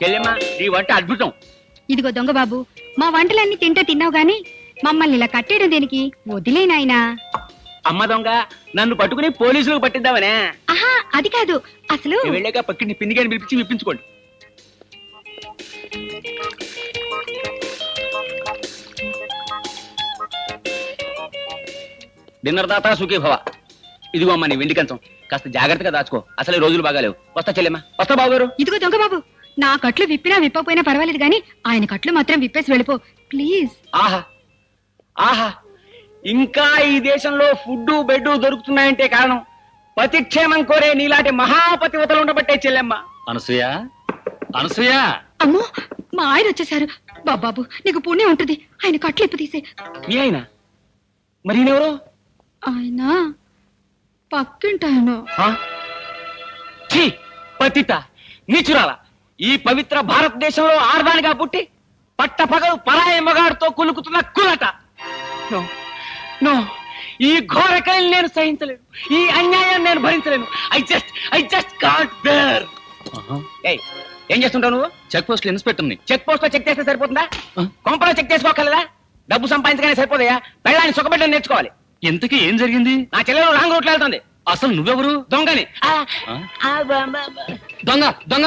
చెల్లెమ్మా ఈ వంట అద్భుతం. ఇదిగో దొంగ బాబు, మా వంటలన్నీ తింటే తిన్నావు గాని మమ్మల్ని ఇలా కట్టేయడం దేనికి? వదిలే నాయనా. అమ్మ దొంగ, నన్ను పట్టుకుని పోలీసులకు పట్టిద్దామనే. ఆహా, అది కాదు. అసలు నేను వెళ్ళాక పక్కింటి పిండిగాని పిలిపించి విప్పించుకోండి. డిన్నర్ దాతా సుఖీ భవ. ఇదిగో అమ్మ నీ వెండి కంచం, కాస్త జాగ్రత్తగా దాచుకో. అసలు ఈ రోజులు బాగాలేవు. వస్తా చెల్లెమ్మా. వస్తా బాబు గారు. ఇదిగో దొంగ బాబు, నా కట్లు విప్పినా విప్పకపోయినా పర్వాలేదు గాని ఆయన కట్లు మాత్రం విప్పేసి వెళ్ళిపో ప్లీజ్. ఆహా ఆహా, ఇంకా ఈ దేశంలో ఫుడ్డు బెడ్ దొరుకుతున్నాయంటే కారణం పతిక్షేమం కోరే నీలాంటి మహాపతివతలు ఉండబట్టే చెల్లెమ్మ. అనసూయ, అనసూయ. అమ్మో, మా ఆయన వచ్చేసారు. బాబాబు నీకు పుణ్యం ఉంటుంది, ఆయన కట్లు ఇప్పు తీసే. మీ ఆయన మరి ఈయనెవరు? ఆయన పక్కింటాయను. ఛీ, పతిత నీచురాల. ఈ పవిత్ర భారతదేశంలో ఆడదానిగా పుట్టి పట్టపగలు పరాయి మగాడితో కులుకుతున్న కులట. నో నో, ఈ ఘోరకల్ని నేను సహించలేను. ఈ అన్యాయాన్ని నేను భరించలేను. I just can't bear. ఏం చేస్తుంటావు నువ్వు? చెక్ పోస్ట్ ఇన్స్పెక్టర్ని. చెక్ పోస్ట్ లో చెక్ చేస్తే సరిపోతుందా? కొంపలో చెక్ చేసుకోగలదా? డబ్బు సంపాదించగానే సరిపోదయా? పెళ్ళాన్ని సుఖపెట్టని నేర్చుకోవాలి. ఇంతకీ ఏం జరిగింది? నా చెల్లెలు రాంగ్ రూట్లో వెళ్తుంది. అసలు నువ్వెవరు? దొంగని. దొంగ దొంగ